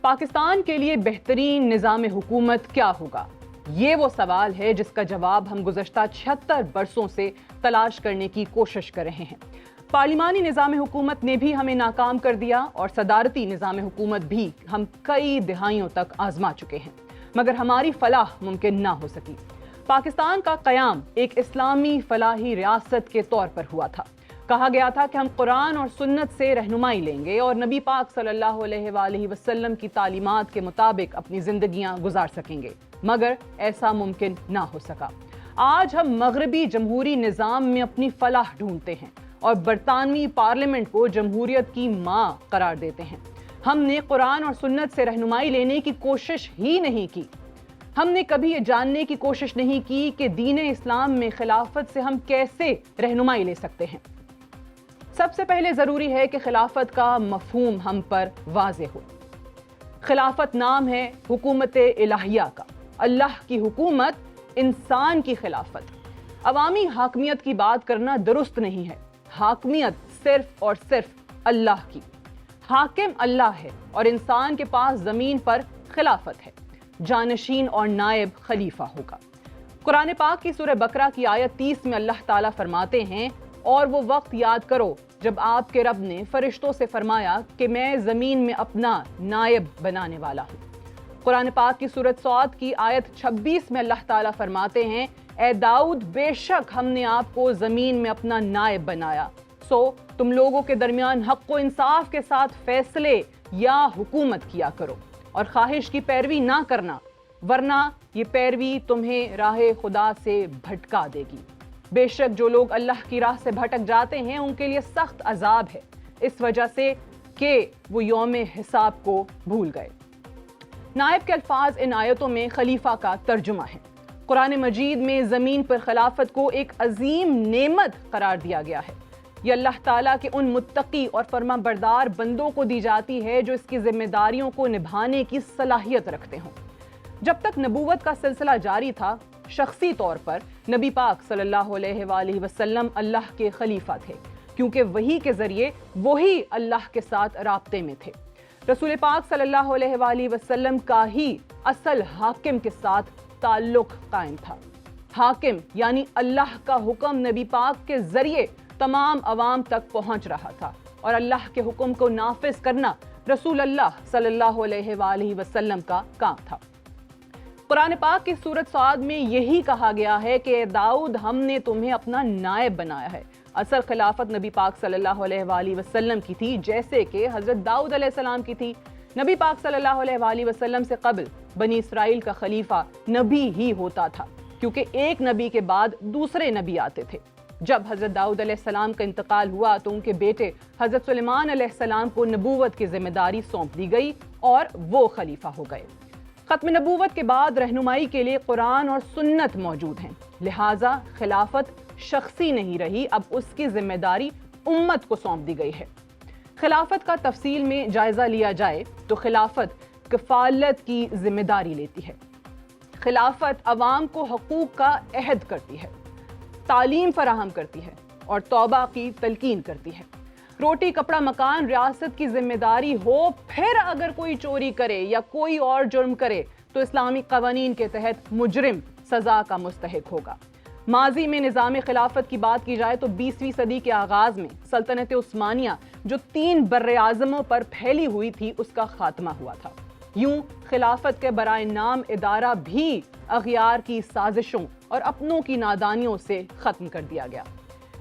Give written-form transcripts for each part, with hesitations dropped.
پاکستان کے لیے بہترین نظام حکومت کیا ہوگا؟ یہ وہ سوال ہے جس کا جواب ہم گزشتہ 76 برسوں سے تلاش کرنے کی کوشش کر رہے ہیں۔ پارلیمانی نظام حکومت نے بھی ہمیں ناکام کر دیا اور صدارتی نظام حکومت بھی ہم کئی دہائیوں تک آزما چکے ہیں، مگر ہماری فلاح ممکن نہ ہو سکی۔ پاکستان کا قیام ایک اسلامی فلاحی ریاست کے طور پر ہوا تھا۔ کہا گیا تھا کہ ہم قرآن اور سنت سے رہنمائی لیں گے اور نبی پاک صلی اللہ علیہ وآلہ وسلم کی تعلیمات کے مطابق اپنی زندگیاں گزار سکیں گے، مگر ایسا ممکن نہ ہو سکا۔ آج ہم مغربی جمہوری نظام میں اپنی فلاح ڈھونڈتے ہیں اور برطانوی پارلیمنٹ کو جمہوریت کی ماں قرار دیتے ہیں۔ ہم نے قرآن اور سنت سے رہنمائی لینے کی کوشش ہی نہیں کی۔ ہم نے کبھی یہ جاننے کی کوشش نہیں کی کہ دین اسلام میں خلافت سے ہم کیسے رہنمائی لے سکتے ہیں۔ سب سے پہلے ضروری ہے کہ خلافت کا مفہوم ہم پر واضح ہو۔ خلافت نام ہے حکومت الہیہ کا۔ اللہ کی حکومت، انسان کی خلافت۔ عوامی حاکمیت کی بات کرنا درست نہیں ہے۔ حاکمیت صرف اور صرف اللہ کی۔ حاکم اللہ ہے اور انسان کے پاس زمین پر خلافت ہے۔ جانشین اور نائب خلیفہ ہوگا۔ قرآن پاک کی سورہ بقرہ کی آیت 30 میں اللہ تعالیٰ فرماتے ہیں، اور وہ وقت یاد کرو جب آپ کے رب نے فرشتوں سے فرمایا کہ میں زمین میں اپنا نائب بنانے والا ہوں۔ قرآن پاک کی سورۃ صاد کی آیت 26 میں اللہ تعالیٰ فرماتے ہیں، اے داؤد بے شک ہم نے آپ کو زمین میں اپنا نائب بنایا، سو تم لوگوں کے درمیان حق و انصاف کے ساتھ فیصلے یا حکومت کیا کرو اور خواہش کی پیروی نہ کرنا، ورنہ یہ پیروی تمہیں راہ خدا سے بھٹکا دے گی۔ بے شک جو لوگ اللہ کی راہ سے بھٹک جاتے ہیں ان کے لیے سخت عذاب ہے، اس وجہ سے کہ وہ یوم حساب کو بھول گئے۔ نائب کے الفاظ ان آیتوں میں خلیفہ کا ترجمہ ہے۔ قرآن مجید میں زمین پر خلافت کو ایک عظیم نعمت قرار دیا گیا ہے۔ یہ اللہ تعالیٰ کے ان متقی اور فرما بردار بندوں کو دی جاتی ہے جو اس کی ذمہ داریوں کو نبھانے کی صلاحیت رکھتے ہوں۔ جب تک نبوت کا سلسلہ جاری تھا، شخصی طور پر نبی پاک صلی اللہ علیہ وآلہ وسلم اللہ کے خلیفہ تھے، کیونکہ وحی کے ذریعے وہی اللہ کے ساتھ رابطے میں تھے۔ رسول پاک صلی اللہ علیہ وآلہ وسلم کا ہی اصل حاکم کے ساتھ تعلق قائم تھا۔ حاکم یعنی اللہ کا حکم نبی پاک کے ذریعے تمام عوام تک پہنچ رہا تھا، اور اللہ کے حکم کو نافذ کرنا رسول اللہ صلی اللہ علیہ وآلہ وسلم کا کام تھا۔ قرآن پاک کی سورۃ صاد میں یہی کہا گیا ہے کہ اے داؤد ہم نے تمہیں اپنا نائب بنایا ہے۔ اصل خلافت نبی پاک صلی اللہ علیہ وآلہ وسلم کی تھی، جیسے کہ حضرت داؤد علیہ السلام کی تھی۔ نبی پاک صلی اللہ علیہ وآلہ وسلم سے قبل بنی اسرائیل کا خلیفہ نبی ہی ہوتا تھا، کیونکہ ایک نبی کے بعد دوسرے نبی آتے تھے۔ جب حضرت داؤد علیہ السلام کا انتقال ہوا تو ان کے بیٹے حضرت سلیمان علیہ السلام کو نبوت کی ذمہ داری سونپ دی گئی اور وہ خلیفہ ہو گئے۔ ختم نبوت کے بعد رہنمائی کے لیے قرآن اور سنت موجود ہیں، لہٰذا خلافت شخصی نہیں رہی، اب اس کی ذمہ داری امت کو سونپ دی گئی ہے۔ خلافت کا تفصیل میں جائزہ لیا جائے تو خلافت کفالت کی ذمہ داری لیتی ہے۔ خلافت عوام کو حقوق کا عہد کرتی ہے، تعلیم فراہم کرتی ہے اور توبہ کی تلقین کرتی ہے۔ روٹی کپڑا مکان ریاست کی ذمہ داری ہو، پھر اگر کوئی چوری کرے یا کوئی اور جرم کرے تو اسلامی قوانین کے تحت مجرم سزا کا مستحق ہوگا۔ ماضی میں نظام خلافت کی بات کی جائے تو 20ویں صدی کے آغاز میں سلطنت عثمانیہ جو 3 براعظموں پر پھیلی ہوئی تھی اس کا خاتمہ ہوا تھا۔ یوں خلافت کے برائے نام ادارہ بھی اغیار کی سازشوں اور اپنوں کی نادانیوں سے ختم کر دیا گیا۔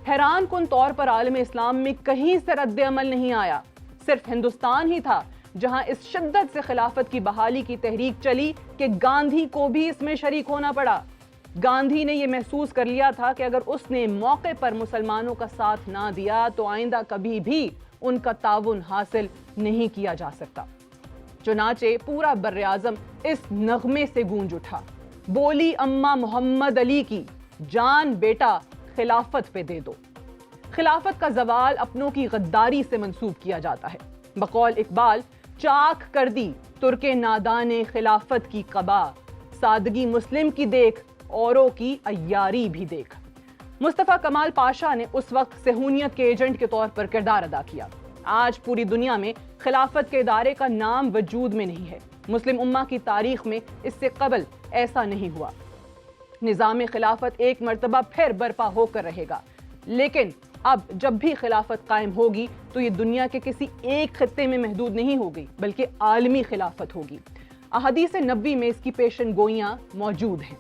حیران کن طور پر عالم اسلام میں کہیں سے رد عمل نہیں آیا، صرف ہندوستان ہی تھا جہاں اس شدت سے خلافت کی بحالی کی تحریک چلی کہ گاندھی کو بھی اس میں شریک ہونا پڑا۔ گاندھی نے یہ محسوس کر لیا تھا کہ اگر اس نے موقع پر مسلمانوں کا ساتھ نہ دیا تو آئندہ کبھی بھی ان کا تعاون حاصل نہیں کیا جا سکتا۔ چنانچہ پورا براعظم اس نغمے سے گونج اٹھا، بولی اماں محمد علی کی، جان بیٹا خلافت پہ دے دو۔ خلافت کا زوال اپنوں کی غداری سے منسوب کیا جاتا ہے۔ بقول اقبال، چاک کر دی ترک نادان خلافت کی قبا، سادگی مسلم کی دیکھ اوروں کی عیاری بھی دیکھ۔ مصطفیٰ کمال پاشا نے اس وقت صہیونیت کے ایجنٹ کے طور پر کردار ادا کیا۔ آج پوری دنیا میں خلافت کے ادارے کا نام وجود میں نہیں ہے۔ مسلم امہ کی تاریخ میں اس سے قبل ایسا نہیں ہوا۔ نظام خلافت ایک مرتبہ پھر برپا ہو کر رہے گا، لیکن اب جب بھی خلافت قائم ہوگی تو یہ دنیا کے کسی ایک خطے میں محدود نہیں ہوگی بلکہ عالمی خلافت ہوگی۔ احادیث نبوی میں اس کی پیشن گوئیاں موجود ہیں۔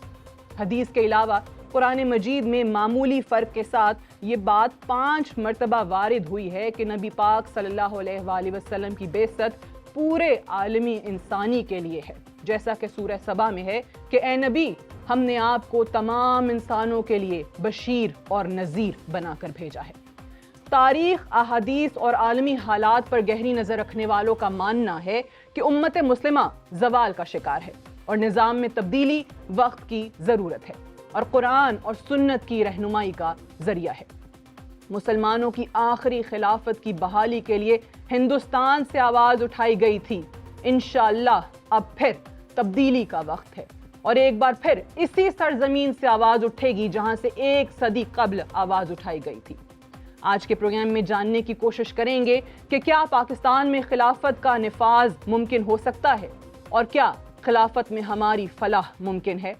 حدیث کے علاوہ قرآن مجید میں معمولی فرق کے ساتھ یہ بات 5 مرتبہ وارد ہوئی ہے کہ نبی پاک صلی اللہ علیہ وآلہ وسلم کی بعثت پورے عالمی انسانی کے لیے ہے، جیسا کہ سورہ سبا میں ہے کہ اے نبی، ہم نے آپ کو تمام انسانوں کے لیے بشیر اور نذیر بنا کر بھیجا ہے۔ تاریخ، احادیث اور عالمی حالات پر گہری نظر رکھنے والوں کا ماننا ہے کہ امت مسلمہ زوال کا شکار ہے اور نظام میں تبدیلی وقت کی ضرورت ہے اور قرآن اور سنت کی رہنمائی کا ذریعہ ہے۔ مسلمانوں کی آخری خلافت کی بحالی کے لیے ہندوستان سے آواز اٹھائی گئی تھی۔ انشاءاللہ اب پھر تبدیلی کا وقت ہے اور ایک بار پھر اسی سرزمین سے آواز اٹھے گی جہاں سے 1 صدی قبل آواز اٹھائی گئی تھی۔ آج کے پروگرام میں جاننے کی کوشش کریں گے کہ کیا پاکستان میں خلافت کا نفاذ ممکن ہو سکتا ہے اور کیا خلافت میں ہماری فلاح ممکن ہے۔